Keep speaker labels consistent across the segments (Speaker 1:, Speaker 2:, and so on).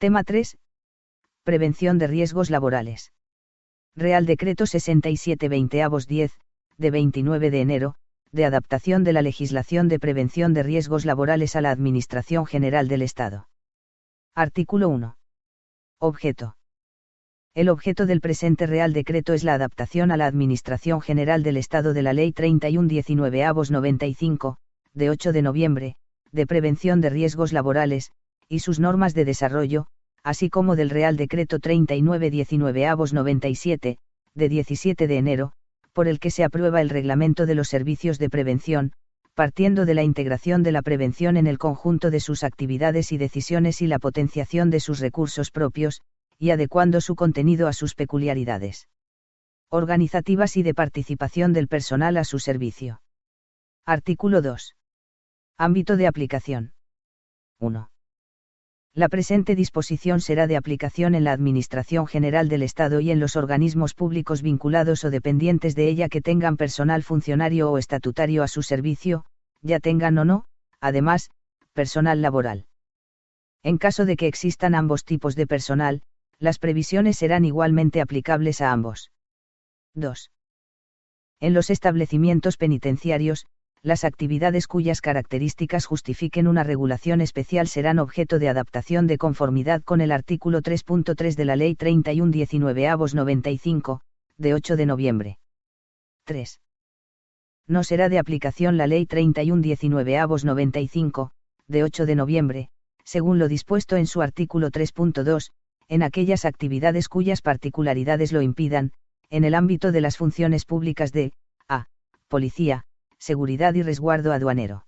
Speaker 1: Tema 3. Prevención de riesgos laborales. Real Decreto 67/2010, de 29 de enero, de adaptación de la legislación de prevención de riesgos laborales a la Administración General del Estado. Artículo 1. Objeto. El objeto del presente Real Decreto es la adaptación a la Administración General del Estado de la Ley 31/1995, de 8 de noviembre, de prevención de riesgos laborales, y sus normas de desarrollo, así como del Real Decreto 39/1997, de 17 de enero, por el que se aprueba el Reglamento de los Servicios de Prevención, partiendo de la integración de la prevención en el conjunto de sus actividades y decisiones y la potenciación de sus recursos propios, y adecuando su contenido a sus peculiaridades organizativas y de participación del personal a su servicio. Artículo 2. Ámbito de aplicación. 1. La presente disposición será de aplicación en la Administración General del Estado y en los organismos públicos vinculados o dependientes de ella que tengan personal funcionario o estatutario a su servicio, ya tengan o no, además, personal laboral. En caso de que existan ambos tipos de personal, las previsiones serán igualmente aplicables a ambos. 2. En los establecimientos penitenciarios, las actividades cuyas características justifiquen una regulación especial serán objeto de adaptación de conformidad con el artículo 3.3 de la Ley 31/1995, de 8 de noviembre. 3. No será de aplicación la Ley 31/1995, de 8 de noviembre, según lo dispuesto en su artículo 3.2, en aquellas actividades cuyas particularidades lo impidan, en el ámbito de las funciones públicas de a. Policía, seguridad y resguardo aduanero.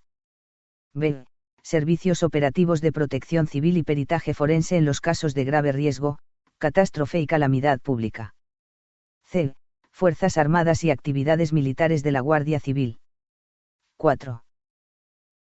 Speaker 1: b. Servicios operativos de protección civil y peritaje forense en los casos de grave riesgo, catástrofe y calamidad pública. c. Fuerzas Armadas y actividades militares de la Guardia Civil. 4.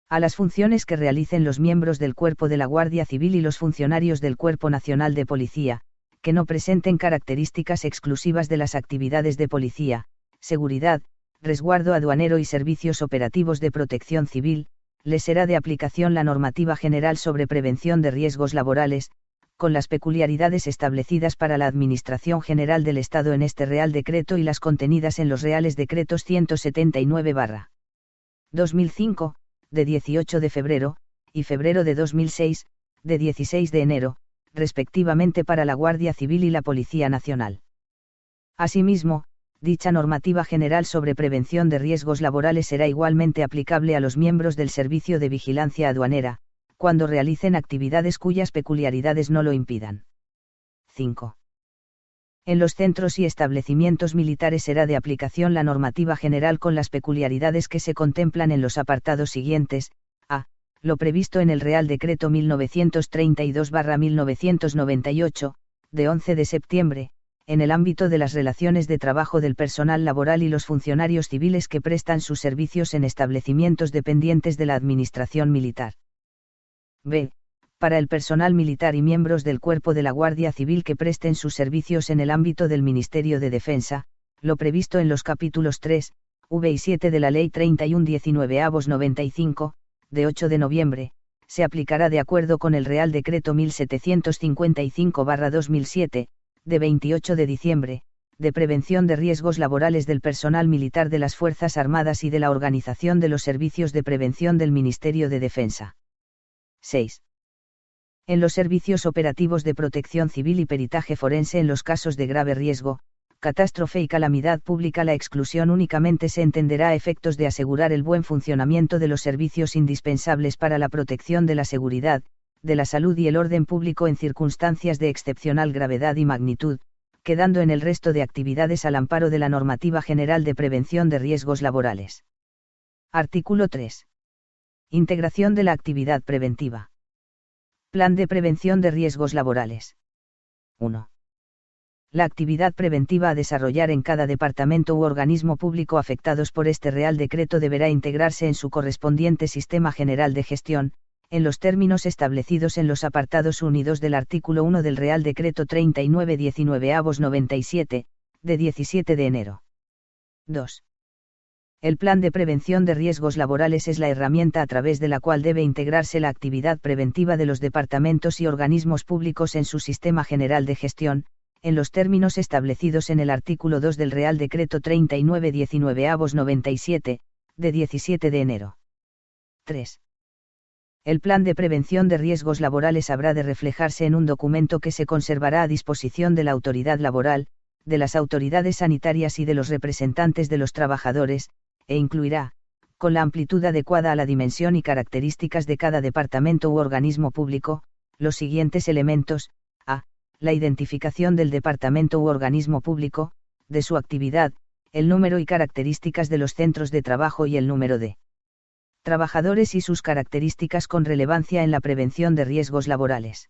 Speaker 1: A las funciones que realicen los miembros del Cuerpo de la Guardia Civil y los funcionarios del Cuerpo Nacional de Policía, que no presenten características exclusivas de las actividades de policía, seguridad, resguardo aduanero y servicios operativos de protección civil, les será de aplicación la normativa general sobre prevención de riesgos laborales, con las peculiaridades establecidas para la Administración General del Estado en este Real Decreto y las contenidas en los Reales Decretos 179/2005, de 18 de febrero, y febrero de 2006, de 16 de enero, respectivamente para la Guardia Civil y la Policía Nacional. Asimismo, dicha normativa general sobre prevención de riesgos laborales será igualmente aplicable a los miembros del Servicio de Vigilancia Aduanera, cuando realicen actividades cuyas peculiaridades no lo impidan. 5. En los centros y establecimientos militares será de aplicación la normativa general con las peculiaridades que se contemplan en los apartados siguientes: a. Lo previsto en el Real Decreto 1932/1998, de 11 de septiembre, en el ámbito de las relaciones de trabajo del personal laboral y los funcionarios civiles que prestan sus servicios en establecimientos dependientes de la Administración Militar. b. Para el personal militar y miembros del Cuerpo de la Guardia Civil que presten sus servicios en el ámbito del Ministerio de Defensa, lo previsto en los capítulos 3, v y 7 de la Ley 31/1995, de 8 de noviembre, se aplicará de acuerdo con el Real Decreto 1755/2007, de 28 de diciembre, de prevención de riesgos laborales del personal militar de las Fuerzas Armadas y de la organización de los servicios de prevención del Ministerio de Defensa. 6. En los servicios operativos de protección civil y peritaje forense en los casos de grave riesgo, catástrofe y calamidad pública, la exclusión únicamente se entenderá a efectos de asegurar el buen funcionamiento de los servicios indispensables para la protección de la seguridad, de la salud y el orden público en circunstancias de excepcional gravedad y magnitud, quedando en el resto de actividades al amparo de la Normativa General de Prevención de Riesgos Laborales. Artículo 3. Integración de la actividad preventiva. Plan de prevención de riesgos laborales. 1. La actividad preventiva a desarrollar en cada departamento u organismo público afectados por este Real Decreto deberá integrarse en su correspondiente sistema general de gestión, en los términos establecidos en los apartados unidos del artículo 1 del Real Decreto 39/1997, de 17 de enero. 2. El plan de prevención de riesgos laborales es la herramienta a través de la cual debe integrarse la actividad preventiva de los departamentos y organismos públicos en su sistema general de gestión, en los términos establecidos en el artículo 2 del Real Decreto 39-19/97, de 17 de enero. 3. El plan de prevención de riesgos laborales habrá de reflejarse en un documento que se conservará a disposición de la autoridad laboral, de las autoridades sanitarias y de los representantes de los trabajadores, e incluirá, con la amplitud adecuada a la dimensión y características de cada departamento u organismo público, los siguientes elementos: a. La identificación del departamento u organismo público, de su actividad, el número y características de los centros de trabajo y el número de trabajadores y sus características con relevancia en la prevención de riesgos laborales.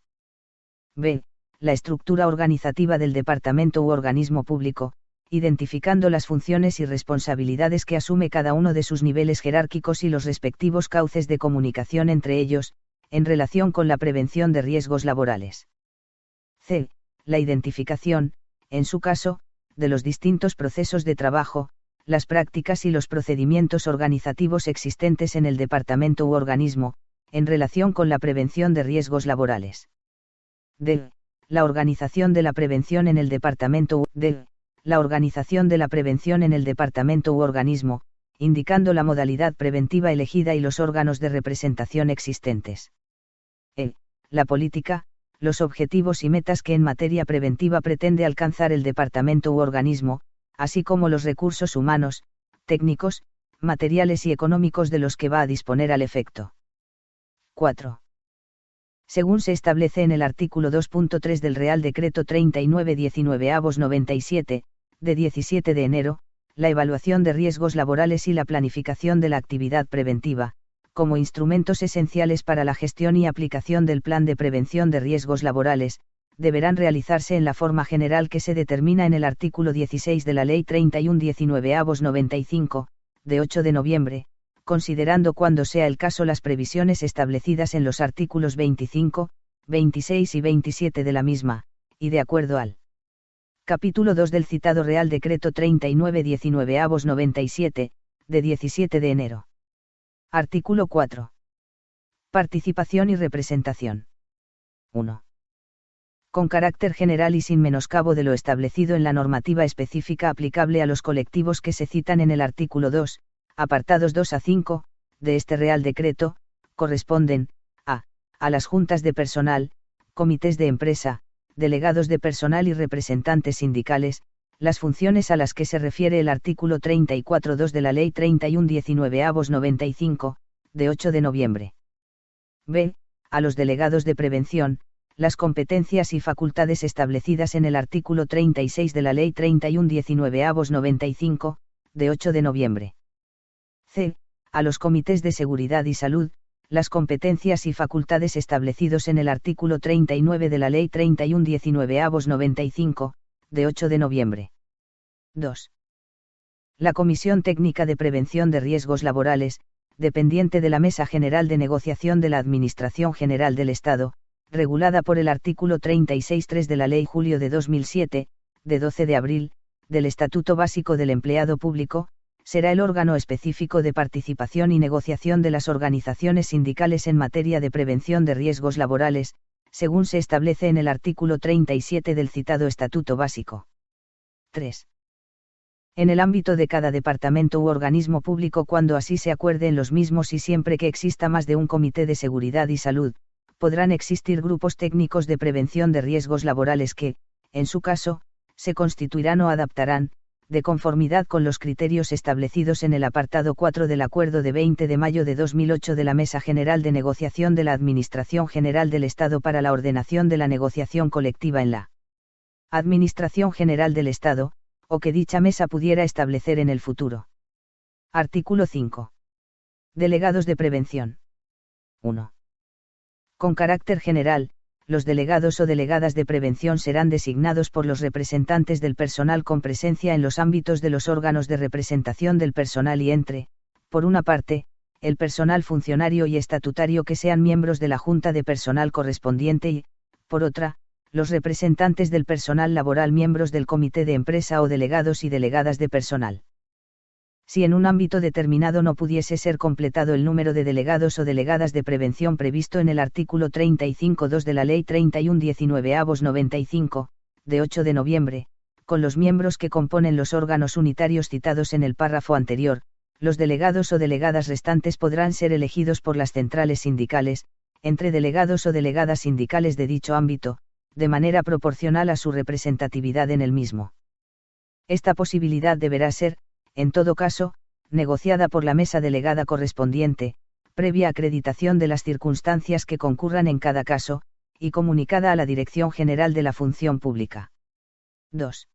Speaker 1: b. La estructura organizativa del departamento u organismo público, identificando las funciones y responsabilidades que asume cada uno de sus niveles jerárquicos y los respectivos cauces de comunicación entre ellos, en relación con la prevención de riesgos laborales. c. La identificación, en su caso, de los distintos procesos de trabajo, las prácticas y los procedimientos organizativos existentes en el departamento u organismo, en relación con la prevención de riesgos laborales. d. La organización de la prevención en el departamento u organismo, indicando la modalidad preventiva elegida y los órganos de representación existentes. e. La política, los objetivos y metas que en materia preventiva pretende alcanzar el departamento u organismo, así como los recursos humanos, técnicos, materiales y económicos de los que va a disponer al efecto. 4. Según se establece en el artículo 2.3 del Real Decreto 39-19/97, de 17 de enero, la evaluación de riesgos laborales y la planificación de la actividad preventiva, como instrumentos esenciales para la gestión y aplicación del plan de prevención de riesgos laborales, deberán realizarse en la forma general que se determina en el artículo 16 de la Ley 31-19/95, de 8 de noviembre, considerando cuando sea el caso las previsiones establecidas en los artículos 25, 26 y 27 de la misma, y de acuerdo al capítulo 2 del citado Real Decreto 39-19/97, de 17 de enero. Artículo 4. Participación y representación. 1. Con carácter general y sin menoscabo de lo establecido en la normativa específica aplicable a los colectivos que se citan en el artículo 2, apartados 2 a 5, de este Real Decreto, corresponden, a las juntas de personal, comités de empresa, delegados de personal y representantes sindicales, las funciones a las que se refiere el artículo 34.2 de la Ley 31-19/95, de 8 de noviembre. b. A los delegados de prevención, las competencias y facultades establecidas en el artículo 36 de la Ley 31-19/95, de 8 de noviembre. c. A los comités de seguridad y salud, las competencias y facultades establecidos en el artículo 39 de la Ley 31-19/95, de 8 de noviembre. 2. La Comisión Técnica de Prevención de Riesgos Laborales, dependiente de la Mesa General de Negociación de la Administración General del Estado, regulada por el artículo 36.3 de la Ley Julio de 2007, de 12 de abril, del Estatuto Básico del Empleado Público, será el órgano específico de participación y negociación de las organizaciones sindicales en materia de prevención de riesgos laborales, según se establece en el artículo 37 del citado Estatuto Básico. 3. En el ámbito de cada departamento u organismo público, cuando así se acuerde en los mismos y siempre que exista más de un comité de seguridad y salud, podrán existir grupos técnicos de prevención de riesgos laborales que, en su caso, se constituirán o adaptarán, de conformidad con los criterios establecidos en el apartado 4 del Acuerdo de 20 de mayo de 2008 de la Mesa General de Negociación de la Administración General del Estado para la ordenación de la negociación colectiva en la Administración General del Estado, o que dicha mesa pudiera establecer en el futuro. Artículo 5. Delegados de prevención. 1. Con carácter general, los delegados o delegadas de prevención serán designados por los representantes del personal con presencia en los ámbitos de los órganos de representación del personal y entre, por una parte, el personal funcionario y estatutario que sean miembros de la Junta de Personal correspondiente y, por otra, los representantes del personal laboral miembros del comité de empresa o delegados y delegadas de personal. Si en un ámbito determinado no pudiese ser completado el número de delegados o delegadas de prevención previsto en el artículo 35.2 de la Ley 31/1995, de 8 de noviembre, con los miembros que componen los órganos unitarios citados en el párrafo anterior, los delegados o delegadas restantes podrán ser elegidos por las centrales sindicales, entre delegados o delegadas sindicales de dicho ámbito, de manera proporcional a su representatividad en el mismo. Esta posibilidad deberá ser, en todo caso, negociada por la mesa delegada correspondiente, previa acreditación de las circunstancias que concurran en cada caso, y comunicada a la Dirección General de la Función Pública. 2.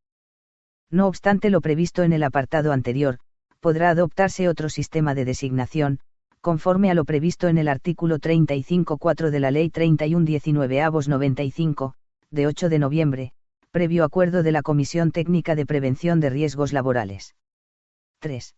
Speaker 1: No obstante lo previsto en el apartado anterior, podrá adoptarse otro sistema de designación, conforme a lo previsto en el artículo 35.4 de la Ley 31/1995, de 8 de noviembre, previo acuerdo de la Comisión Técnica de Prevención de Riesgos Laborales. 3.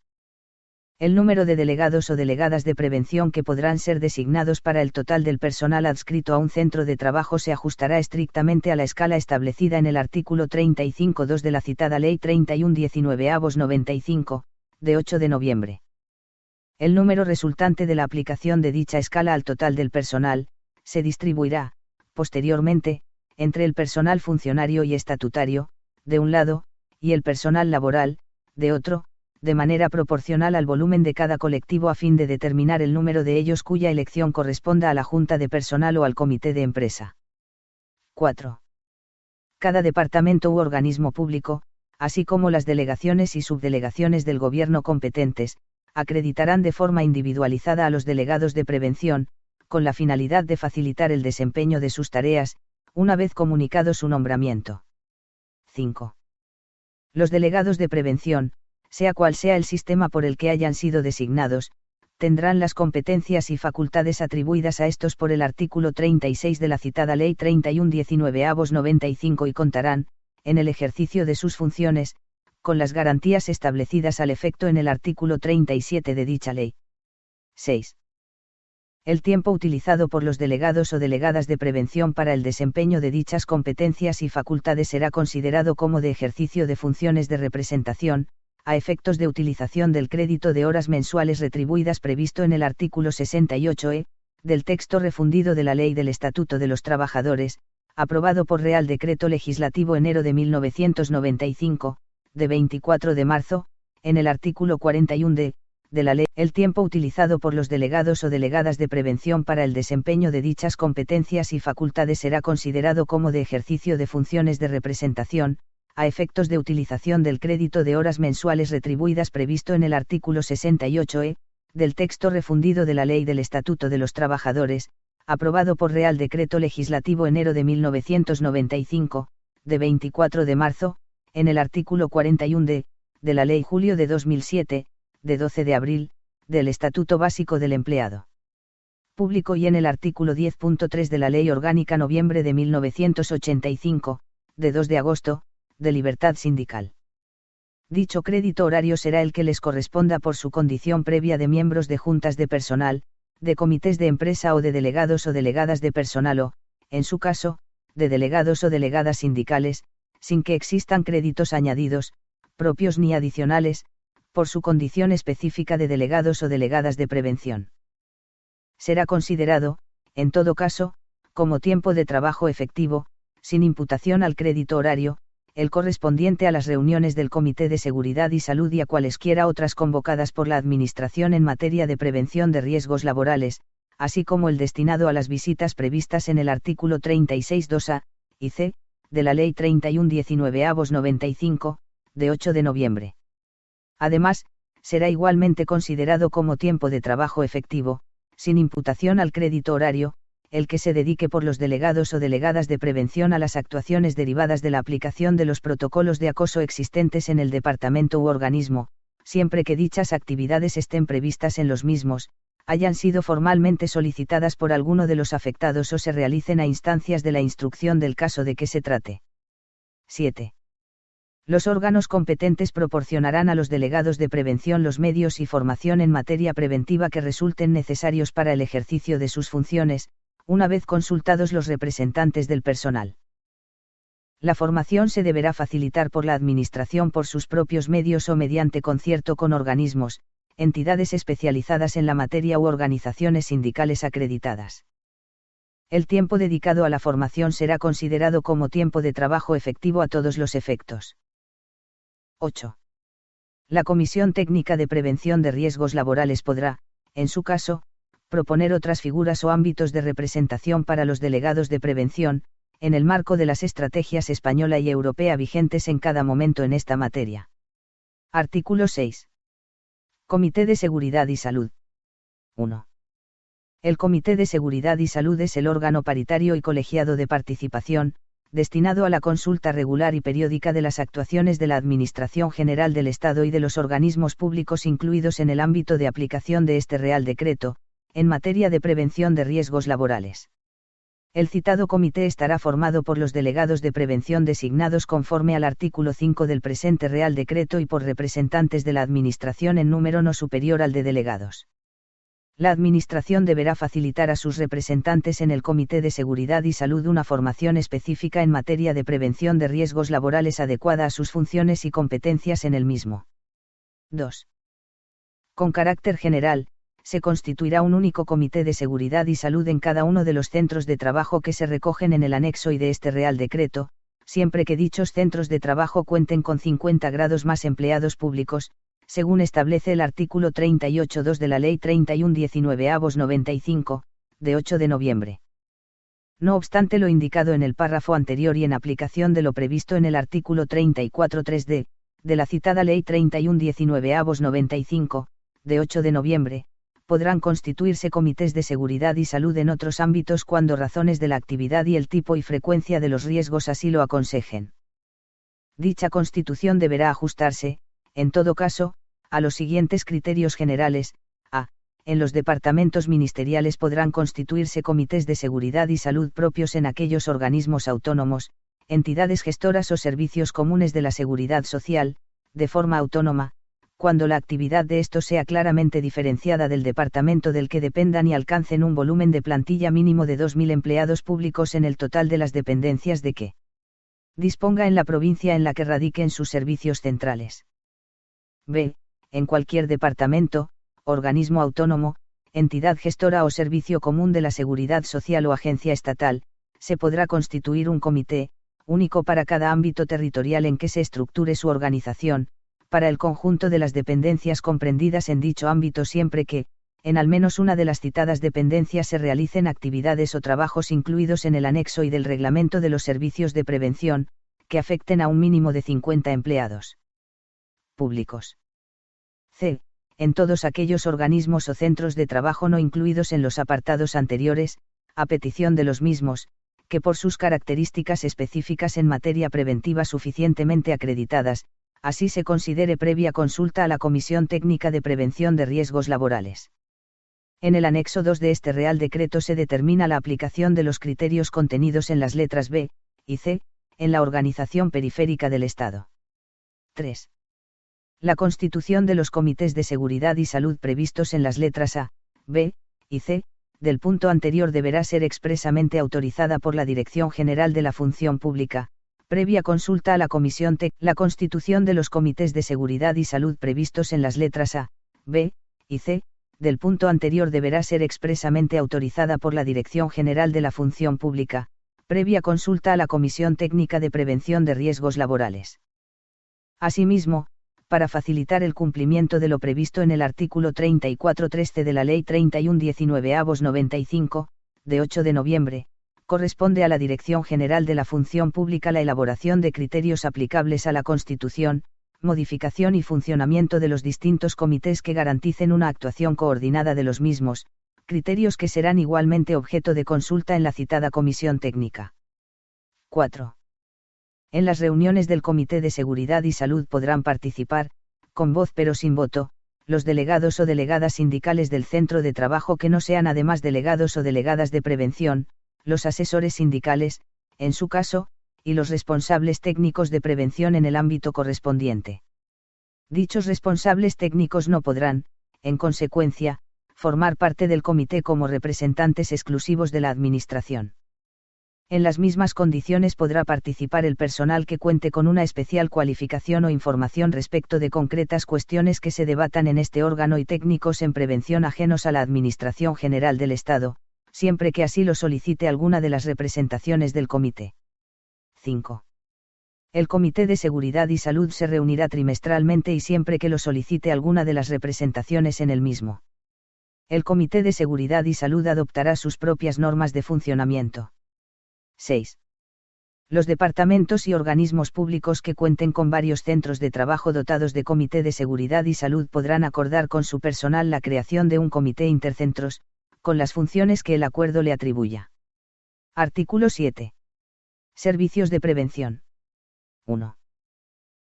Speaker 1: El número de delegados o delegadas de prevención que podrán ser designados para el total del personal adscrito a un centro de trabajo se ajustará estrictamente a la escala establecida en el artículo 35.2 de la citada Ley 31/1995, de 8 de noviembre. El número resultante de la aplicación de dicha escala al total del personal, se distribuirá, posteriormente, entre el personal funcionario y estatutario, de un lado, y el personal laboral, de otro, de manera proporcional al volumen de cada colectivo a fin de determinar el número de ellos cuya elección corresponda a la Junta de Personal o al Comité de Empresa. 4. Cada departamento u organismo público, así como las delegaciones y subdelegaciones del Gobierno competentes, acreditarán de forma individualizada a los delegados de prevención, con la finalidad de facilitar el desempeño de sus tareas, una vez comunicado su nombramiento. 5. Los delegados de prevención, sea cual sea el sistema por el que hayan sido designados, tendrán las competencias y facultades atribuidas a estos por el artículo 36 de la citada Ley 31/1995 y contarán, en el ejercicio de sus funciones, con las garantías establecidas al efecto en el artículo 37 de dicha ley. 6. El tiempo utilizado por los delegados o delegadas de prevención para el desempeño de dichas competencias y facultades será considerado como de ejercicio de funciones de representación, a efectos de utilización del crédito de horas mensuales retribuidas previsto en el artículo 68e, del texto refundido de la Ley del Estatuto de los Trabajadores, aprobado por Real Decreto Legislativo enero de 1995, de 24 de marzo, en el artículo 41d, de la ley. El tiempo utilizado por los delegados o delegadas de prevención para el desempeño de dichas competencias y facultades será considerado como de ejercicio de funciones de representación, a efectos de utilización del crédito de horas mensuales retribuidas previsto en el artículo 68e, del texto refundido de la Ley del Estatuto de los Trabajadores, aprobado por Real Decreto Legislativo enero de 1995, de 24 de marzo, en el artículo 41d, de la Ley julio de 2007, de 12 de abril, del Estatuto Básico del Empleado Público y en el artículo 10.3 de la Ley Orgánica noviembre de 1985, de 2 de agosto, de libertad sindical. Dicho crédito horario será el que les corresponda por su condición previa de miembros de juntas de personal, de comités de empresa o de delegados o delegadas de personal o, en su caso, de delegados o delegadas sindicales, sin que existan créditos añadidos, propios ni adicionales, por su condición específica de delegados o delegadas de prevención. Será considerado, en todo caso, como tiempo de trabajo efectivo, sin imputación al crédito horario, el correspondiente a las reuniones del Comité de Seguridad y Salud y a cualesquiera otras convocadas por la Administración en materia de prevención de riesgos laborales, así como el destinado a las visitas previstas en el artículo 36.2a y c de la Ley 31/1995, de 8 de noviembre. Además, será igualmente considerado como tiempo de trabajo efectivo, sin imputación al crédito horario, el que se dedique por los delegados o delegadas de prevención a las actuaciones derivadas de la aplicación de los protocolos de acoso existentes en el departamento u organismo, siempre que dichas actividades estén previstas en los mismos, hayan sido formalmente solicitadas por alguno de los afectados o se realicen a instancias de la instrucción del caso de que se trate. 7. Los órganos competentes proporcionarán a los delegados de prevención los medios y formación en materia preventiva que resulten necesarios para el ejercicio de sus funciones, una vez consultados los representantes del personal. La formación se deberá facilitar por la Administración por sus propios medios o mediante concierto con organismos, entidades especializadas en la materia u organizaciones sindicales acreditadas. El tiempo dedicado a la formación será considerado como tiempo de trabajo efectivo a todos los efectos. 8. La Comisión Técnica de Prevención de Riesgos Laborales podrá, en su caso, proponer otras figuras o ámbitos de representación para los delegados de prevención, en el marco de las estrategias española y europea vigentes en cada momento en esta materia. Artículo 6. Comité de Seguridad y Salud. 1. El Comité de Seguridad y Salud es el órgano paritario y colegiado de participación, destinado a la consulta regular y periódica de las actuaciones de la Administración General del Estado y de los organismos públicos incluidos en el ámbito de aplicación de este Real Decreto, en materia de prevención de riesgos laborales. El citado comité estará formado por los delegados de prevención designados conforme al artículo 5 del presente Real Decreto y por representantes de la Administración en número no superior al de delegados. La Administración deberá facilitar a sus representantes en el Comité de Seguridad y Salud una formación específica en materia de prevención de riesgos laborales adecuada a sus funciones y competencias en el mismo. 2. Con carácter general, se constituirá un único Comité de Seguridad y Salud en cada uno de los centros de trabajo que se recogen en el anexo y de este Real Decreto, siempre que dichos centros de trabajo cuenten con 50 grados más empleados públicos, según establece el artículo 38.2 de la Ley 31/1995, de 8 de noviembre. No obstante lo indicado en el párrafo anterior y en aplicación de lo previsto en el artículo 34.3d, de la citada Ley 31/1995, de 8 de noviembre, podrán constituirse comités de seguridad y salud en otros ámbitos cuando razones de la actividad y el tipo y frecuencia de los riesgos así lo aconsejen. Dicha constitución deberá ajustarse, en todo caso, a los siguientes criterios generales. A. En los departamentos ministeriales podrán constituirse comités de seguridad y salud propios en aquellos organismos autónomos, entidades gestoras o servicios comunes de la seguridad social, de forma autónoma, cuando la actividad de estos sea claramente diferenciada del departamento del que dependan y alcancen un volumen de plantilla mínimo de 2.000 empleados públicos en el total de las dependencias de que disponga en la provincia en la que radiquen sus servicios centrales. B. En cualquier departamento, organismo autónomo, entidad gestora o servicio común de la seguridad social o agencia estatal, se podrá constituir un comité, único para cada ámbito territorial en que se estructure su organización, para el conjunto de las dependencias comprendidas en dicho ámbito siempre que, en al menos una de las citadas dependencias se realicen actividades o trabajos incluidos en el anexo y del reglamento de los servicios de prevención, que afecten a un mínimo de 50 empleados públicos. C. En todos aquellos organismos o centros de trabajo no incluidos en los apartados anteriores, a petición de los mismos, que por sus características específicas en materia preventiva suficientemente acreditadas, así se considere previa consulta a la Comisión Técnica de Prevención de Riesgos Laborales. En el anexo 2 de este Real Decreto se determina la aplicación de los criterios contenidos en las letras B y C, en la organización periférica del Estado. 3. La constitución de los comités de seguridad y salud previstos en las letras A, B y C, del punto anterior deberá ser expresamente autorizada por la Dirección General de la Función Pública, previa consulta a la Comisión TEC. La constitución de los comités de seguridad y salud previstos en las letras A, B y C, del punto anterior deberá ser expresamente autorizada por la Dirección General de la Función Pública, previa consulta a la Comisión Técnica de Prevención de Riesgos Laborales. Asimismo, para facilitar el cumplimiento de lo previsto en el artículo 34.13 de la Ley 31/1995, de 8 de noviembre, corresponde a la Dirección General de la Función Pública la elaboración de criterios aplicables a la constitución, modificación y funcionamiento de los distintos comités que garanticen una actuación coordinada de los mismos, criterios que serán igualmente objeto de consulta en la citada Comisión Técnica. 4. En las reuniones del Comité de Seguridad y Salud podrán participar, con voz pero sin voto, los delegados o delegadas sindicales del centro de trabajo que no sean además delegados o delegadas de prevención, los asesores sindicales, en su caso, y los responsables técnicos de prevención en el ámbito correspondiente. Dichos responsables técnicos no podrán, en consecuencia, formar parte del comité como representantes exclusivos de la Administración. En las mismas condiciones podrá participar el personal que cuente con una especial cualificación o información respecto de concretas cuestiones que se debatan en este órgano y técnicos en prevención ajenos a la Administración General del Estado, siempre que así lo solicite alguna de las representaciones del Comité. 5. El Comité de Seguridad y Salud se reunirá trimestralmente y siempre que lo solicite alguna de las representaciones en el mismo. El Comité de Seguridad y Salud adoptará sus propias normas de funcionamiento. 6. Los departamentos y organismos públicos que cuenten con varios centros de trabajo dotados de Comité de Seguridad y Salud podrán acordar con su personal la creación de un comité intercentros, con las funciones que el acuerdo le atribuya. Artículo 7. Servicios de prevención. 1.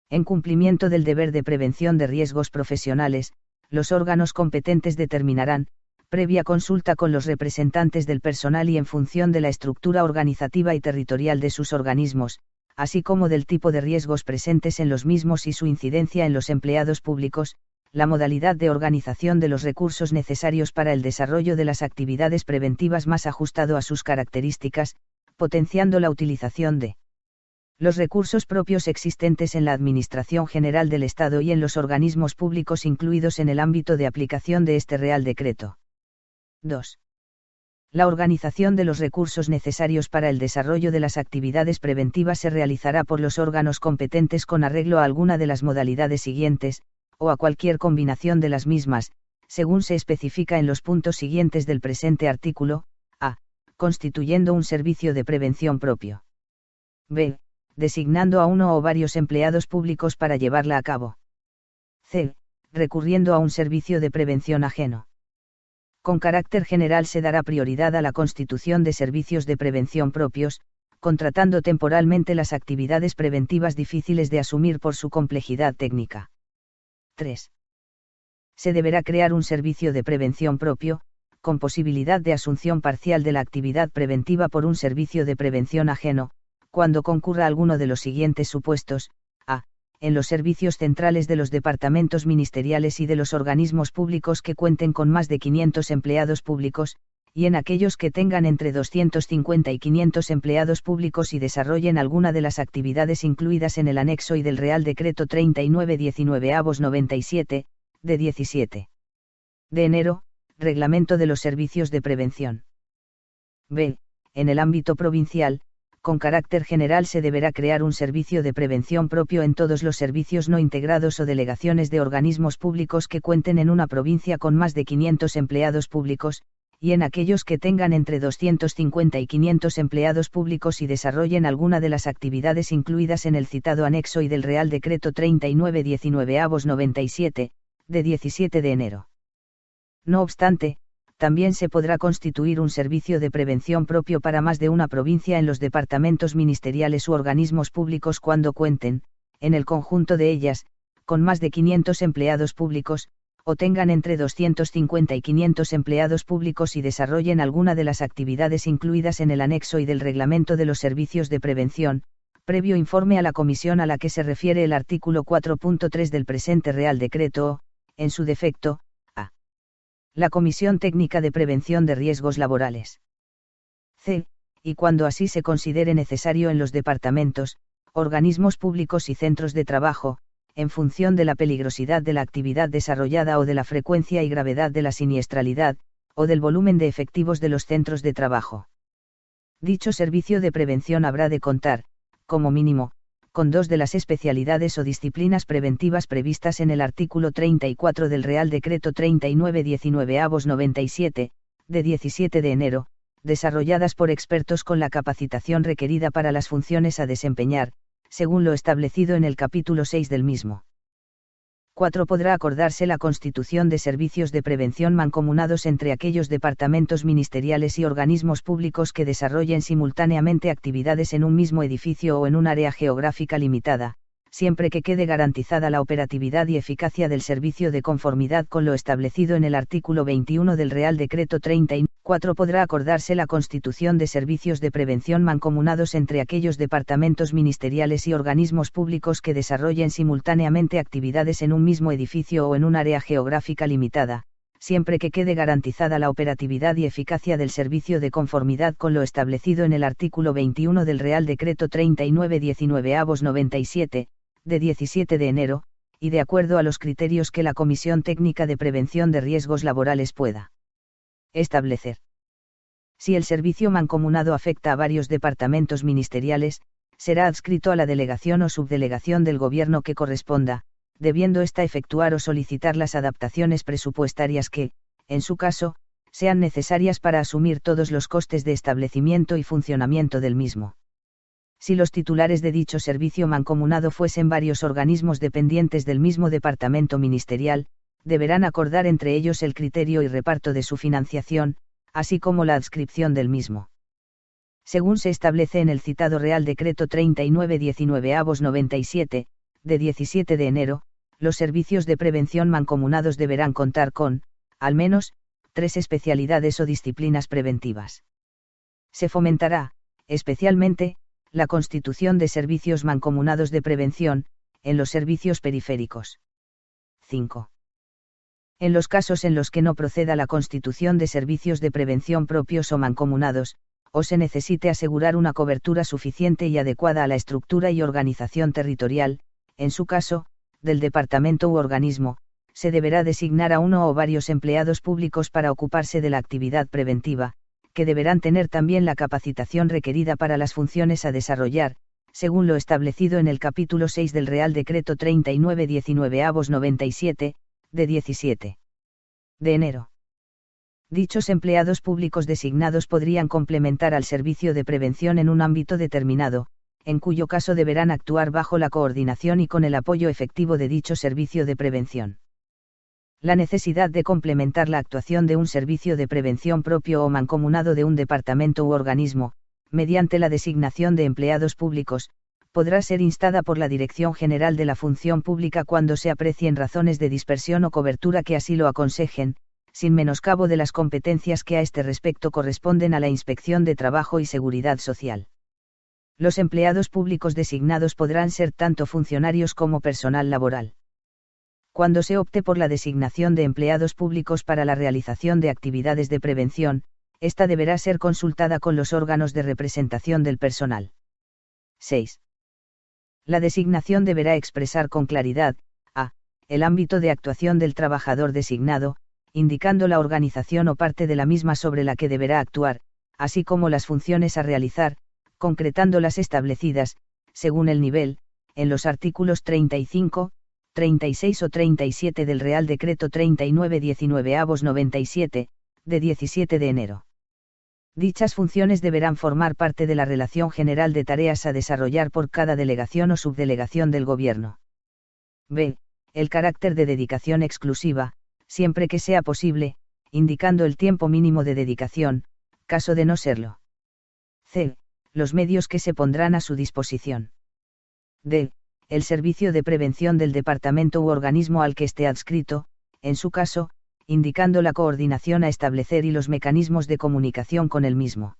Speaker 1: En cumplimiento del deber de prevención de riesgos profesionales, los órganos competentes determinarán, previa consulta con los representantes del personal y en función de la estructura organizativa y territorial de sus organismos, así como del tipo de riesgos presentes en los mismos y su incidencia en los empleados públicos, la modalidad de organización de los recursos necesarios para el desarrollo de las actividades preventivas más ajustado a sus características, potenciando la utilización de los recursos propios existentes en la Administración General del Estado y en los organismos públicos incluidos en el ámbito de aplicación de este Real Decreto. 2. La organización de los recursos necesarios para el desarrollo de las actividades preventivas se realizará por los órganos competentes con arreglo a alguna de las modalidades siguientes, o a cualquier combinación de las mismas, según se especifica en los puntos siguientes del presente artículo: a. Constituyendo un servicio de prevención propio. b. Designando a uno o varios empleados públicos para llevarla a cabo. c. Recurriendo a un servicio de prevención ajeno. Con carácter general se dará prioridad a la constitución de servicios de prevención propios, contratando temporalmente las actividades preventivas difíciles de asumir por su complejidad técnica. 3. Se deberá crear un servicio de prevención propio, con posibilidad de asunción parcial de la actividad preventiva por un servicio de prevención ajeno, cuando concurra alguno de los siguientes supuestos: a. En los servicios centrales de los departamentos ministeriales y de los organismos públicos que cuenten con más de 500 empleados públicos, y en aquellos que tengan entre 250 y 500 empleados públicos y desarrollen alguna de las actividades incluidas en el anexo y del Real Decreto 39/1997, de 17 de enero, Reglamento de los Servicios de Prevención. b. En el ámbito provincial, con carácter general se deberá crear un servicio de prevención propio en todos los servicios no integrados o delegaciones de organismos públicos que cuenten en una provincia con más de 500 empleados públicos, y en aquellos que tengan entre 250 y 500 empleados públicos y desarrollen alguna de las actividades incluidas en el citado anexo y del Real Decreto 39/1997, de 17 de enero. No obstante, también se podrá constituir un servicio de prevención propio para más de una provincia en los departamentos ministeriales u organismos públicos cuando cuenten, en el conjunto de ellas, con más de 500 empleados públicos, o tengan entre 250 y 500 empleados públicos y desarrollen alguna de las actividades incluidas en el anexo y del Reglamento de los Servicios de Prevención, previo informe a la comisión a la que se refiere el artículo 4.3 del presente Real Decreto o, en su defecto, la Comisión Técnica de Prevención de Riesgos Laborales. c. Y cuando así se considere necesario en los departamentos, organismos públicos y centros de trabajo, en función de la peligrosidad de la actividad desarrollada o de la frecuencia y gravedad de la siniestralidad, o del volumen de efectivos de los centros de trabajo. Dicho servicio de prevención habrá de contar, como mínimo, con 2 de las especialidades o disciplinas preventivas previstas en el artículo 34 del Real Decreto 39/1997, de 17 de enero, desarrolladas por expertos con la capacitación requerida para las funciones a desempeñar, según lo establecido en el capítulo 6 del mismo. 4. Podrá acordarse la constitución de servicios de prevención mancomunados entre aquellos departamentos ministeriales y organismos públicos que desarrollen simultáneamente actividades en un mismo edificio o en un área geográfica limitada, siempre que quede garantizada la operatividad y eficacia del servicio de conformidad con lo establecido en el artículo 21 del Real Decreto 34. Podrá acordarse la constitución de servicios de prevención mancomunados entre aquellos departamentos ministeriales y organismos públicos que desarrollen simultáneamente actividades en un mismo edificio o en un área geográfica limitada, siempre que quede garantizada la operatividad y eficacia del servicio de conformidad con lo establecido en el artículo 21 del Real Decreto 39-19/97, de 17 de enero, y de acuerdo a los criterios que la Comisión Técnica de Prevención de Riesgos Laborales pueda establecer. Si el servicio mancomunado afecta a varios departamentos ministeriales, será adscrito a la delegación o subdelegación del Gobierno que corresponda, debiendo ésta efectuar o solicitar las adaptaciones presupuestarias que, en su caso, sean necesarias para asumir todos los costes de establecimiento y funcionamiento del mismo. Si los titulares de dicho servicio mancomunado fuesen varios organismos dependientes del mismo departamento ministerial, deberán acordar entre ellos el criterio y reparto de su financiación, así como la adscripción del mismo. Según se establece en el citado Real Decreto 39-19/97, de 17 de enero, los servicios de prevención mancomunados deberán contar con, al menos, 3 especialidades o disciplinas preventivas. Se fomentará, especialmente, la constitución de servicios mancomunados de prevención, en los servicios periféricos. 5. En los casos en los que no proceda la constitución de servicios de prevención propios o mancomunados, o se necesite asegurar una cobertura suficiente y adecuada a la estructura y organización territorial, en su caso, del departamento u organismo, se deberá designar a uno o varios empleados públicos para ocuparse de la actividad preventiva, que deberán tener también la capacitación requerida para las funciones a desarrollar, según lo establecido en el capítulo 6 del Real Decreto 39-19/97, de 17 de enero. Dichos empleados públicos designados podrían complementar al servicio de prevención en un ámbito determinado, en cuyo caso deberán actuar bajo la coordinación y con el apoyo efectivo de dicho servicio de prevención. La necesidad de complementar la actuación de un servicio de prevención propio o mancomunado de un departamento u organismo, mediante la designación de empleados públicos, podrá ser instada por la Dirección General de la Función Pública cuando se aprecien razones de dispersión o cobertura que así lo aconsejen, sin menoscabo de las competencias que a este respecto corresponden a la Inspección de Trabajo y Seguridad Social. Los empleados públicos designados podrán ser tanto funcionarios como personal laboral. Cuando se opte por la designación de empleados públicos para la realización de actividades de prevención, esta deberá ser consultada con los órganos de representación del personal. 6. La designación deberá expresar con claridad, a, el ámbito de actuación del trabajador designado, indicando la organización o parte de la misma sobre la que deberá actuar, así como las funciones a realizar, concretando las establecidas, según el nivel, en los artículos 35, 36 o 37 del Real Decreto 39-19/97, de 17 de enero. Dichas funciones deberán formar parte de la relación general de tareas a desarrollar por cada delegación o subdelegación del Gobierno. B. El carácter de dedicación exclusiva, siempre que sea posible, indicando el tiempo mínimo de dedicación, caso de no serlo. C. Los medios que se pondrán a su disposición. D. El servicio de prevención del departamento u organismo al que esté adscrito, en su caso, indicando la coordinación a establecer y los mecanismos de comunicación con el mismo.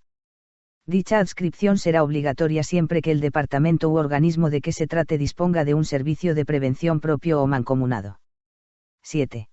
Speaker 1: Dicha adscripción será obligatoria siempre que el departamento u organismo de que se trate disponga de un servicio de prevención propio o mancomunado. 7.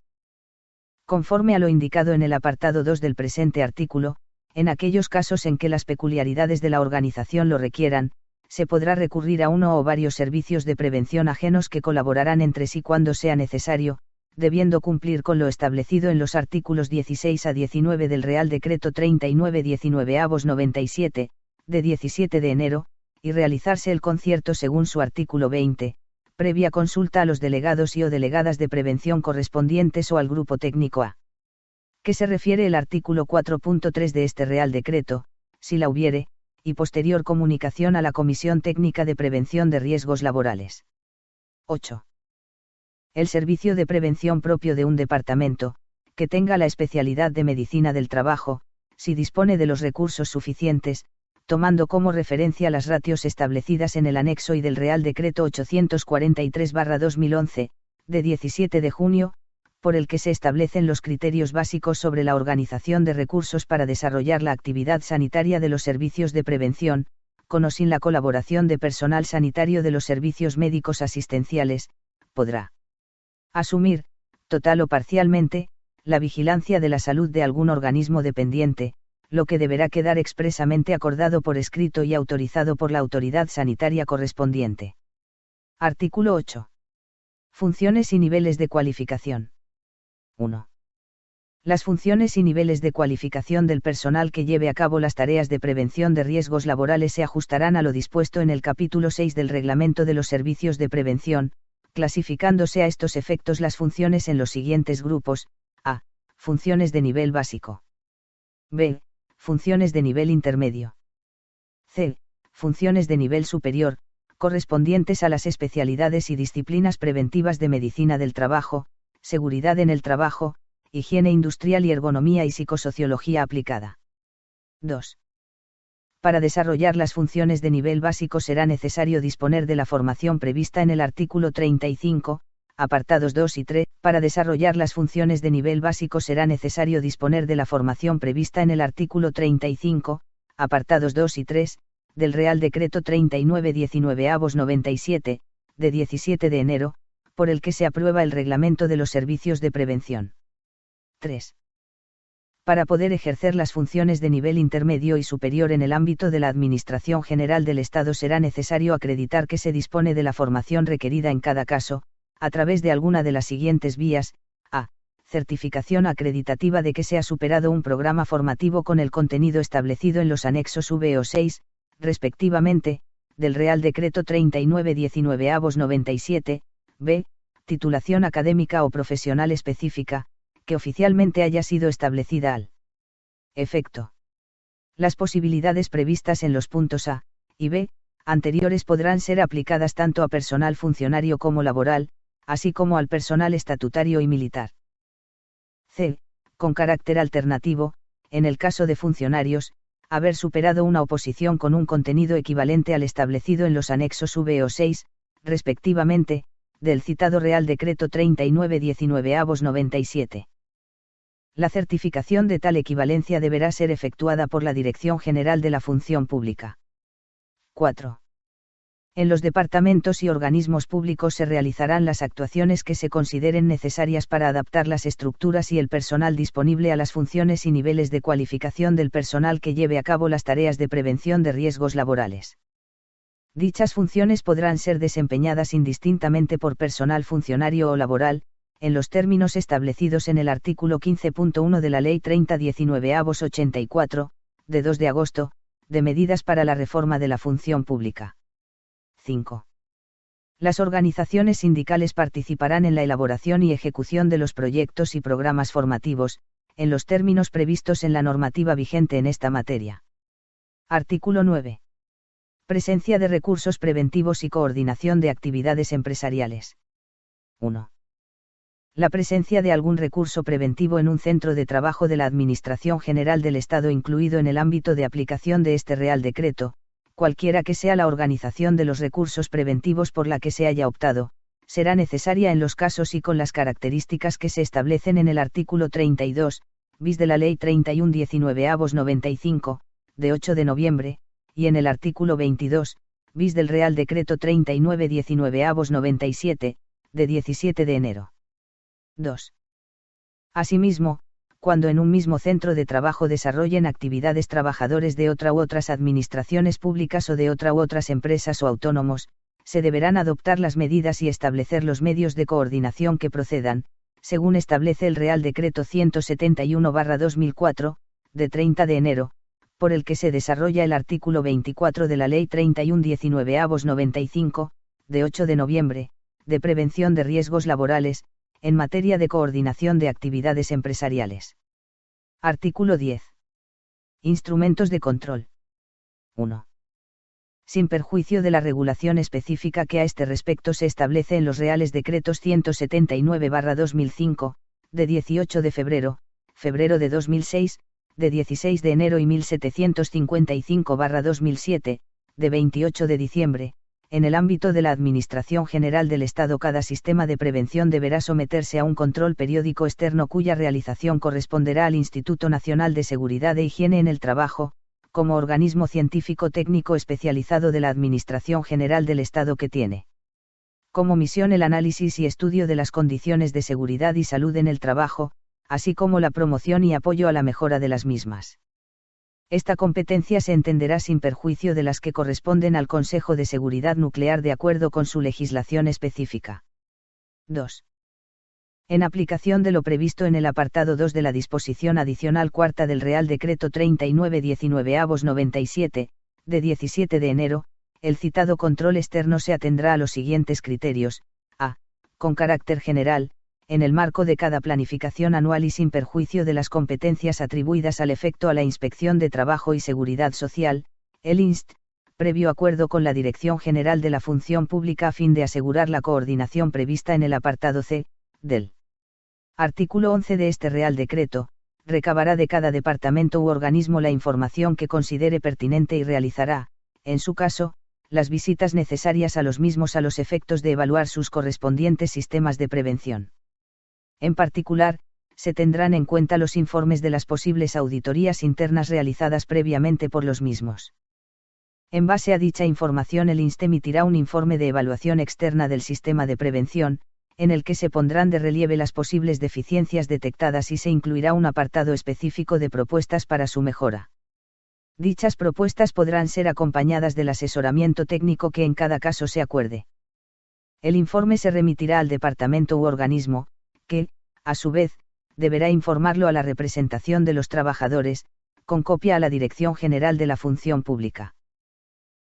Speaker 1: Conforme a lo indicado en el apartado 2 del presente artículo, en aquellos casos en que las peculiaridades de la organización lo requieran, se podrá recurrir a uno o varios servicios de prevención ajenos que colaborarán entre sí cuando sea necesario, debiendo cumplir con lo establecido en los artículos 16 a 19 del Real Decreto 39-19/97, de 17 de enero, y realizarse el concierto según su artículo 20, previa consulta a los delegados y o delegadas de prevención correspondientes o al grupo técnico a que se refiere el artículo 4.3 de este Real Decreto, si la hubiere, y posterior comunicación a la Comisión Técnica de Prevención de Riesgos Laborales. 8. El servicio de prevención propio de un departamento, que tenga la especialidad de medicina del trabajo, si dispone de los recursos suficientes, tomando como referencia las ratios establecidas en el anexo I del Real Decreto 843/2011, de 17 de junio, por el que se establecen los criterios básicos sobre la organización de recursos para desarrollar la actividad sanitaria de los servicios de prevención, con o sin la colaboración de personal sanitario de los servicios médicos asistenciales, podrá asumir, total o parcialmente, la vigilancia de la salud de algún organismo dependiente, lo que deberá quedar expresamente acordado por escrito y autorizado por la autoridad sanitaria correspondiente. Artículo 8. Funciones y niveles de cualificación. 1. Las funciones y niveles de cualificación del personal que lleve a cabo las tareas de prevención de riesgos laborales se ajustarán a lo dispuesto en el capítulo 6 del Reglamento de los Servicios de Prevención, clasificándose a estos efectos las funciones en los siguientes grupos: A. Funciones de nivel básico. B. Funciones de nivel intermedio. C. Funciones de nivel superior, correspondientes a las especialidades y disciplinas preventivas de medicina del trabajo, seguridad en el trabajo, higiene industrial y ergonomía y psicosociología aplicada. 2. Para desarrollar las funciones de nivel básico será necesario disponer de la formación prevista en el artículo 35, apartados 2 y 3. Para desarrollar las funciones de nivel básico será necesario disponer de la formación prevista en el artículo 35, apartados 2 y 3, del Real Decreto 39/1997, de 17 de enero, por el que se aprueba el Reglamento de los Servicios de Prevención. 3. Para poder ejercer las funciones de nivel intermedio y superior en el ámbito de la Administración General del Estado será necesario acreditar que se dispone de la formación requerida en cada caso, a través de alguna de las siguientes vías: A. Certificación acreditativa de que se ha superado un programa formativo con el contenido establecido en los anexos V o 6, respectivamente, del Real Decreto 39/1997. B. Titulación académica o profesional específica, que oficialmente haya sido establecida al efecto. Las posibilidades previstas en los puntos A y B anteriores podrán ser aplicadas tanto a personal funcionario como laboral, así como al personal estatutario y militar. C. Con carácter alternativo, en el caso de funcionarios, haber superado una oposición con un contenido equivalente al establecido en los anexos V o 6, respectivamente, del citado Real Decreto 39/1997. La certificación de tal equivalencia deberá ser efectuada por la Dirección General de la Función Pública. 4. En los departamentos y organismos públicos se realizarán las actuaciones que se consideren necesarias para adaptar las estructuras y el personal disponible a las funciones y niveles de cualificación del personal que lleve a cabo las tareas de prevención de riesgos laborales. Dichas funciones podrán ser desempeñadas indistintamente por personal funcionario o laboral, en los términos establecidos en el artículo 15.1 de la Ley 30/1984, de 2 de agosto, de medidas para la reforma de la función pública. 5. Las organizaciones sindicales participarán en la elaboración y ejecución de los proyectos y programas formativos, en los términos previstos en la normativa vigente en esta materia. Artículo 9. Presencia de recursos preventivos y coordinación de actividades empresariales. 1. La presencia de algún recurso preventivo en un centro de trabajo de la Administración General del Estado incluido en el ámbito de aplicación de este Real Decreto, cualquiera que sea la organización de los recursos preventivos por la que se haya optado, será necesaria en los casos y con las características que se establecen en el artículo 32, bis de la Ley 31/1995, de 8 de noviembre, y en el artículo 22, bis del Real Decreto 39/1997, de 17 de enero. 2. Asimismo, cuando en un mismo centro de trabajo desarrollen actividades trabajadores de otra u otras administraciones públicas o de otra u otras empresas o autónomos, se deberán adoptar las medidas y establecer los medios de coordinación que procedan, según establece el Real Decreto 171/2004, de 30 de enero, por el que se desarrolla el artículo 24 de la Ley 31/1995, de 8 de noviembre, de prevención de riesgos laborales, en materia de coordinación de actividades empresariales. Artículo 10. Instrumentos de control. 1. Sin perjuicio de la regulación específica que a este respecto se establece en los Reales Decretos 179/2005, de 18 de febrero de 2006, de 16 de enero y 1755/2007, de 28 de diciembre, en el ámbito de la Administración General del Estado cada sistema de prevención deberá someterse a un control periódico externo cuya realización corresponderá al Instituto Nacional de Seguridad e Higiene en el Trabajo, como organismo científico técnico especializado de la Administración General del Estado que tiene como misión el análisis y estudio de las condiciones de seguridad y salud en el trabajo, así como la promoción y apoyo a la mejora de las mismas. Esta competencia se entenderá sin perjuicio de las que corresponden al Consejo de Seguridad Nuclear de acuerdo con su legislación específica. 2. En aplicación de lo previsto en el apartado 2 de la disposición adicional cuarta del Real Decreto 39-19/97, de 17 de enero, el citado control externo se atendrá a los siguientes criterios: a. Con carácter general, en el marco de cada planificación anual y sin perjuicio de las competencias atribuidas al efecto a la Inspección de Trabajo y Seguridad Social, el INST, previo acuerdo con la Dirección General de la Función Pública a fin de asegurar la coordinación prevista en el apartado C, del artículo 11 de este Real Decreto, recabará de cada departamento u organismo la información que considere pertinente y realizará, en su caso, las visitas necesarias a los mismos a los efectos de evaluar sus correspondientes sistemas de prevención. En particular, se tendrán en cuenta los informes de las posibles auditorías internas realizadas previamente por los mismos. En base a dicha información, el INST emitirá un informe de evaluación externa del sistema de prevención, en el que se pondrán de relieve las posibles deficiencias detectadas y se incluirá un apartado específico de propuestas para su mejora. Dichas propuestas podrán ser acompañadas del asesoramiento técnico que en cada caso se acuerde. El informe se remitirá al departamento u organismo, que, a su vez, deberá informarlo a la representación de los trabajadores, con copia a la Dirección General de la Función Pública.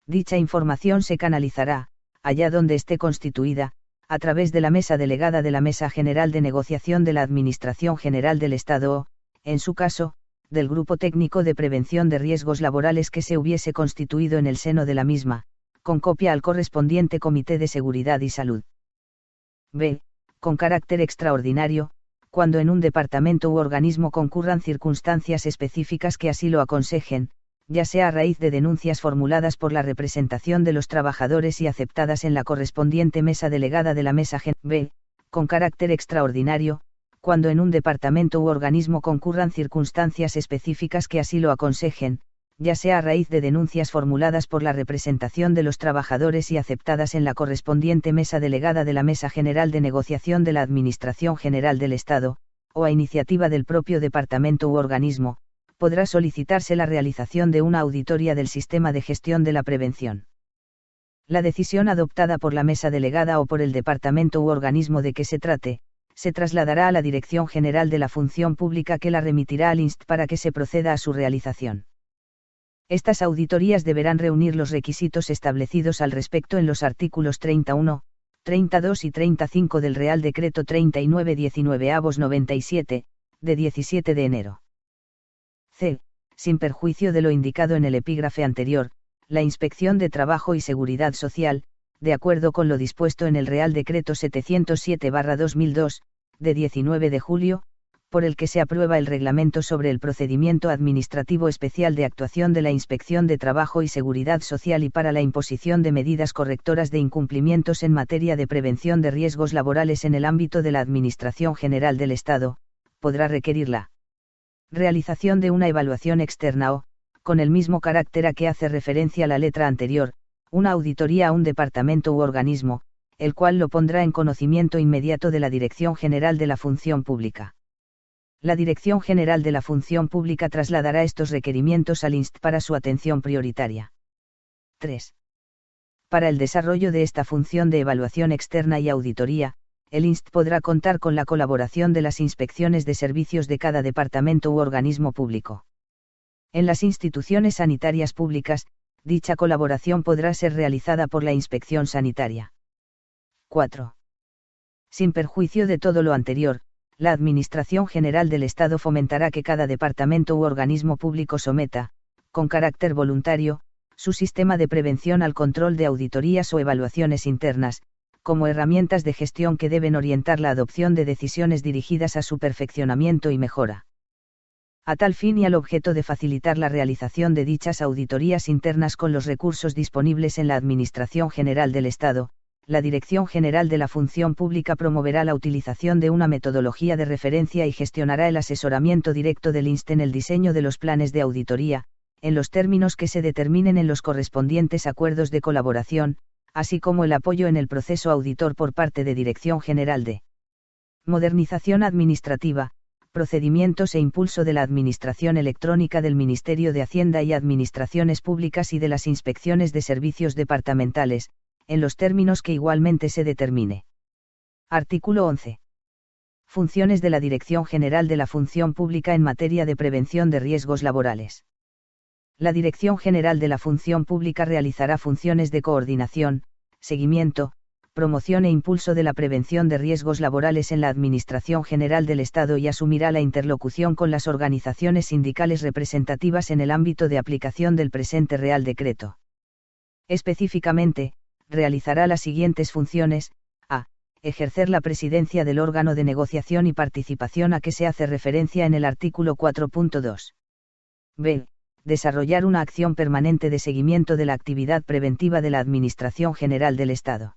Speaker 1: Dicha información se canalizará, allá donde esté constituida, a través de la Mesa Delegada de la Mesa General de Negociación de la Administración General del Estado o, en su caso, del Grupo Técnico de Prevención de Riesgos Laborales que se hubiese constituido en el seno de la misma, con copia al correspondiente Comité de Seguridad y Salud. b. Con carácter extraordinario, cuando en un departamento u organismo concurran circunstancias específicas que así lo aconsejen, ya sea a raíz de denuncias formuladas por la representación de los trabajadores y aceptadas en la correspondiente mesa delegada de la Mesa General. b. Con carácter extraordinario, cuando en un departamento u organismo concurran circunstancias específicas que así lo aconsejen, ya sea a raíz de denuncias formuladas por la representación de los trabajadores y aceptadas en la correspondiente mesa delegada de la Mesa General de Negociación de la Administración General del Estado, o a iniciativa del propio departamento u organismo, podrá solicitarse la realización de una auditoría del sistema de gestión de la prevención. La decisión adoptada por la mesa delegada o por el departamento u organismo de que se trate, se trasladará a la Dirección General de la Función Pública que la remitirá al INST para que se proceda a su realización. Estas auditorías deberán reunir los requisitos establecidos al respecto en los artículos 31, 32 y 35 del Real Decreto 39-19/97, de 17 de enero. C. Sin perjuicio de lo indicado en el epígrafe anterior, la Inspección de Trabajo y Seguridad Social, de acuerdo con lo dispuesto en el Real Decreto 707/2002, de 19 de julio, por el que se aprueba el Reglamento sobre el Procedimiento Administrativo Especial de Actuación de la Inspección de Trabajo y Seguridad Social y para la imposición de medidas correctoras de incumplimientos en materia de prevención de riesgos laborales en el ámbito de la Administración General del Estado, podrá requerir la realización de una evaluación externa o, con el mismo carácter a que hace referencia la letra anterior, una auditoría a un departamento u organismo, el cual lo pondrá en conocimiento inmediato de la Dirección General de la Función Pública. La Dirección General de la Función Pública trasladará estos requerimientos al INST para su atención prioritaria. 3. Para el desarrollo de esta función de evaluación externa y auditoría, el INST podrá contar con la colaboración de las inspecciones de servicios de cada departamento u organismo público. En las instituciones sanitarias públicas, dicha colaboración podrá ser realizada por la Inspección Sanitaria. 4. Sin perjuicio de todo lo anterior, la Administración General del Estado fomentará que cada departamento u organismo público someta, con carácter voluntario, su sistema de prevención al control de auditorías o evaluaciones internas, como herramientas de gestión que deben orientar la adopción de decisiones dirigidas a su perfeccionamiento y mejora. A tal fin y al objeto de facilitar la realización de dichas auditorías internas con los recursos disponibles en la Administración General del Estado, la Dirección General de la Función Pública promoverá la utilización de una metodología de referencia y gestionará el asesoramiento directo del INST en el diseño de los planes de auditoría, en los términos que se determinen en los correspondientes acuerdos de colaboración, así como el apoyo en el proceso auditor por parte de Dirección General de Modernización Administrativa, procedimientos e impulso de la Administración Electrónica del Ministerio de Hacienda y Administraciones Públicas y de las inspecciones de servicios departamentales, en los términos que igualmente se determine. Artículo 11. Funciones de la Dirección General de la Función Pública en materia de prevención de riesgos laborales. La Dirección General de la Función Pública realizará funciones de coordinación, seguimiento, promoción e impulso de la prevención de riesgos laborales en la Administración General del Estado y asumirá la interlocución con las organizaciones sindicales representativas en el ámbito de aplicación del presente Real Decreto. Específicamente, realizará las siguientes funciones: a. Ejercer la presidencia del órgano de negociación y participación a que se hace referencia en el artículo 4.2. b. Desarrollar una acción permanente de seguimiento de la actividad preventiva de la Administración General del Estado.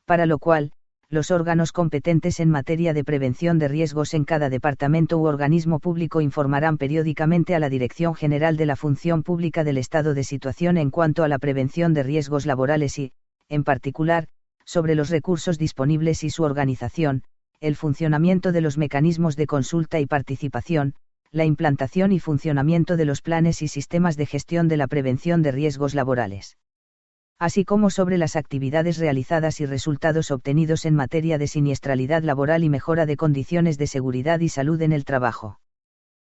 Speaker 1: Para lo cual, los órganos competentes en materia de prevención de riesgos en cada departamento u organismo público informarán periódicamente a la Dirección General de la Función Pública del estado de situación en cuanto a la prevención de riesgos laborales y, en particular, sobre los recursos disponibles y su organización, el funcionamiento de los mecanismos de consulta y participación, la implantación y funcionamiento de los planes y sistemas de gestión de la prevención de riesgos laborales, así como sobre las actividades realizadas y resultados obtenidos en materia de siniestralidad laboral y mejora de condiciones de seguridad y salud en el trabajo.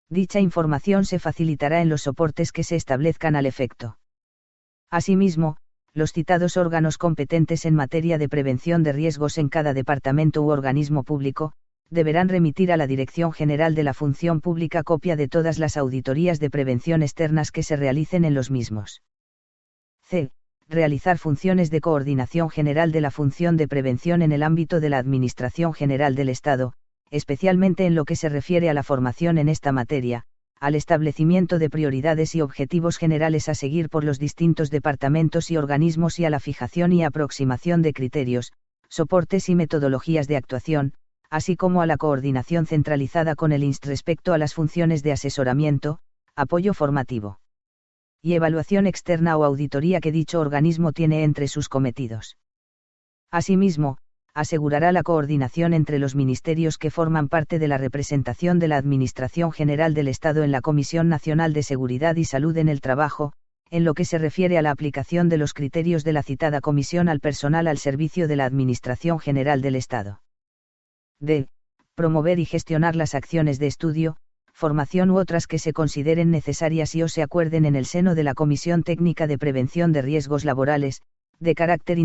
Speaker 1: Dicha información se facilitará en los soportes que se establezcan al efecto. Asimismo, los citados órganos competentes en materia de prevención de riesgos en cada departamento u organismo público, deberán remitir a la Dirección General de la Función Pública copia de todas las auditorías de prevención externas que se realicen en los mismos. c. Realizar funciones de coordinación general de la función de prevención en el ámbito de la Administración General del Estado, especialmente en lo que se refiere a la formación en esta materia, al establecimiento de prioridades y objetivos generales a seguir por los distintos departamentos y organismos y a la fijación y aproximación de criterios, soportes y metodologías de actuación, así como a la coordinación centralizada con el INSS respecto a las funciones de asesoramiento, apoyo formativo y evaluación externa o auditoría que dicho organismo tiene entre sus cometidos. Asimismo, asegurará la coordinación entre los ministerios que forman parte de la representación de la Administración General del Estado en la Comisión Nacional de Seguridad y Salud en el Trabajo, en lo que se refiere a la aplicación de los criterios de la citada comisión al personal al servicio de la Administración General del Estado. d. Promover y gestionar las acciones de estudio, formación u otras que se consideren necesarias y o se acuerden en el seno de la Comisión Técnica de Prevención de Riesgos Laborales, de carácter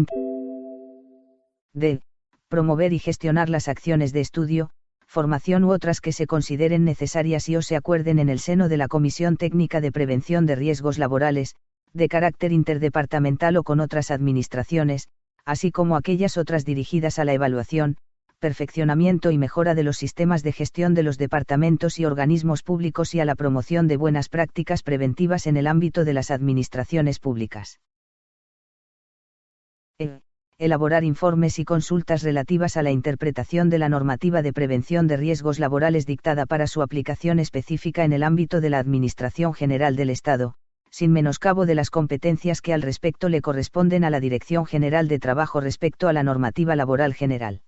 Speaker 1: d. Promover y gestionar las acciones de estudio, formación u otras que se consideren necesarias y o se acuerden en el seno de la Comisión Técnica de Prevención de Riesgos Laborales, de carácter interdepartamental o con otras administraciones, así como aquellas otras dirigidas a la evaluación, perfeccionamiento y mejora de los sistemas de gestión de los departamentos y organismos públicos y a la promoción de buenas prácticas preventivas en el ámbito de las administraciones públicas. Elaborar informes y consultas relativas a la interpretación de la normativa de prevención de riesgos laborales dictada para su aplicación específica en el ámbito de la Administración General del Estado, sin menoscabo de las competencias que al respecto le corresponden a la Dirección General de Trabajo respecto a la normativa laboral general.